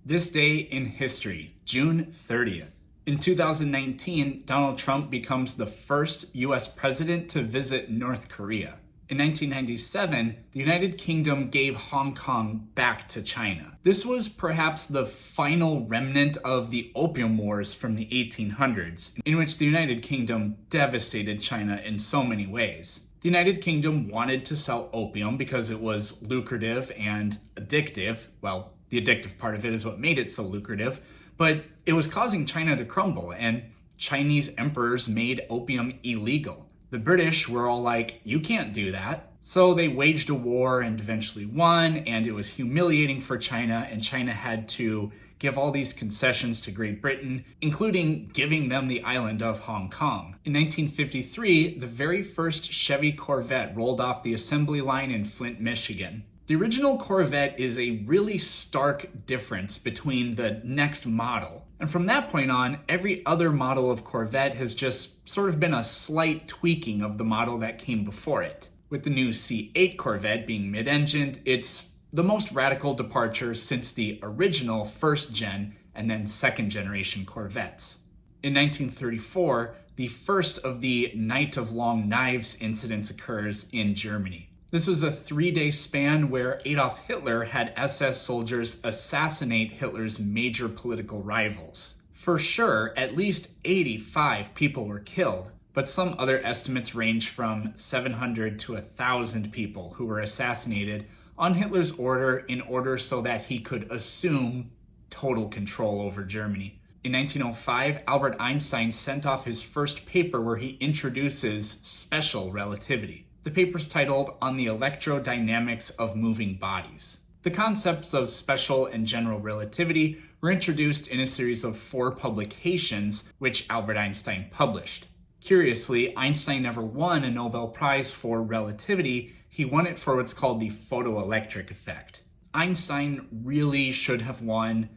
This day in history, June 30th. In 2019, Donald Trump becomes the first US president to visit North Korea. In 1997, the United Kingdom gave Hong Kong back to China. This was perhaps the final remnant of the Opium Wars from the 1800s, in which the United Kingdom devastated China in so many ways. The United Kingdom wanted to sell opium because it was lucrative and addictive. Well, the addictive part of it is what made it so lucrative, but it was causing China to crumble, and Chinese emperors made opium illegal. The British were all like, you can't do that. So they waged a war and eventually won, and it was humiliating for China, and China had to give all these concessions to Great Britain, including giving them the island of Hong Kong. In 1953, the very first Chevy Corvette rolled off the assembly line in Flint, Michigan. The original Corvette is a really stark difference between the next model. And from that point on, every other model of Corvette has just sort of been a slight tweaking of the model that came before it. With the new C8 Corvette being mid-engined, it's the most radical departure since the original first-gen and then second-generation Corvettes. In 1934, the first of the Night of Long Knives incidents occurs in Germany. This was a 3-day span where Adolf Hitler had SS soldiers assassinate Hitler's major political rivals. For sure, at least 85 people were killed, but some other estimates range from 700 to 1,000 people who were assassinated on Hitler's order in order so that he could assume total control over Germany. In 1905, Albert Einstein sent off his first paper where he introduces special relativity. The paper's titled On the Electrodynamics of Moving Bodies. The concepts of special and general relativity were introduced in a series of 4 publications, which Albert Einstein published. Curiously, Einstein never won a Nobel Prize for relativity. He won it for what's called the photoelectric effect. Einstein really should have won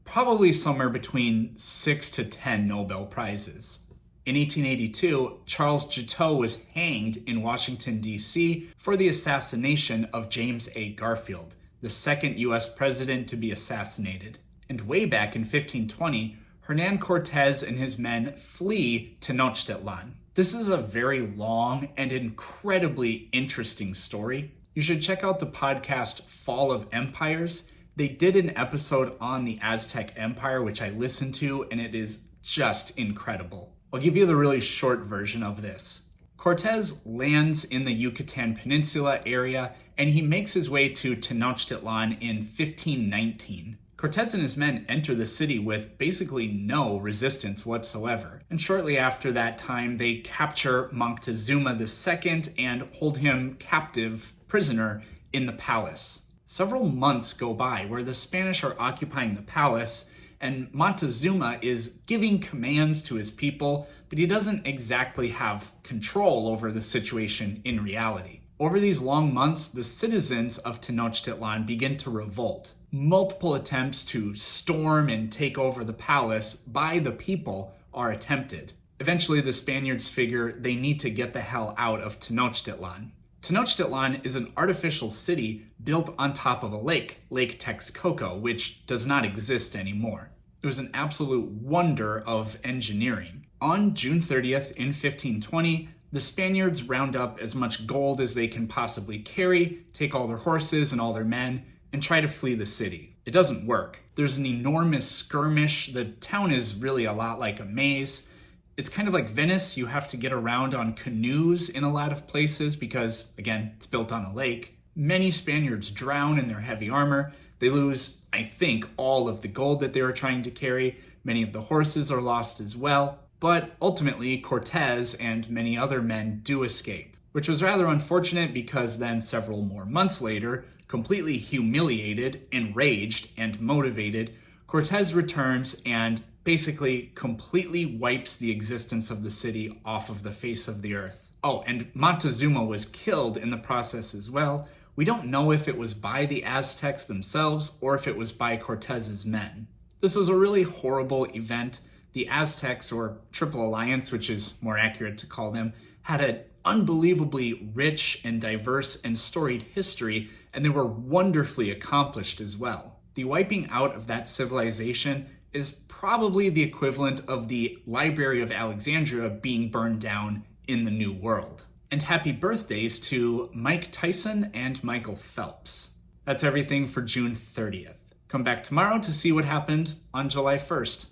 probably somewhere between 6 to 10 Nobel Prizes. In 1882, Charles Guiteau was hanged in Washington, D.C. for the assassination of James A. Garfield, the second U.S. president to be assassinated. And way back in 1520, Hernan Cortez and his men flee Tenochtitlan. This is a very long and incredibly interesting story. You should check out the podcast Fall of Empires. They did an episode on the Aztec Empire, which I listened to, and it is just incredible. I'll give you the really short version of this. Cortez lands in the Yucatan Peninsula area, and he makes his way to Tenochtitlan in 1519. Cortez and his men enter the city with basically no resistance whatsoever. And shortly after that time, they capture Moctezuma II and hold him captive prisoner in the palace. Several months go by where the Spanish are occupying the palace, and Montezuma is giving commands to his people, but he doesn't exactly have control over the situation in reality. Over these long months, the citizens of Tenochtitlan begin to revolt. Multiple attempts to storm and take over the palace by the people are attempted. Eventually, the Spaniards figure they need to get the hell out of Tenochtitlan. Tenochtitlan is an artificial city built on top of a lake, Lake Texcoco, which does not exist anymore. It was an absolute wonder of engineering. On June 30th in 1520, the Spaniards round up as much gold as they can possibly carry, take all their horses and all their men, and try to flee the city. It doesn't work. There's an enormous skirmish. The town is really a lot like a maze. It's kind of like Venice. You have to get around on canoes in a lot of places because, again, it's built on a lake. Many Spaniards drown in their heavy armor. They lose, I think, all of the gold that they were trying to carry. Many of the horses are lost as well. But ultimately, Cortez and many other men do escape, which was rather unfortunate because then several more months later, completely humiliated, enraged, and motivated, Cortez returns and basically completely wipes the existence of the city off of the face of the earth. Oh, and Montezuma was killed in the process as well. We don't know if it was by the Aztecs themselves or if it was by Cortez's men. This was a really horrible event. The Aztecs, or Triple Alliance, which is more accurate to call them, had an unbelievably rich and diverse and storied history, and they were wonderfully accomplished as well. The wiping out of that civilization is probably the equivalent of the Library of Alexandria being burned down in the New World. And happy birthdays to Mike Tyson and Michael Phelps. That's everything for June 30th. Come back tomorrow to see what happened on July 1st.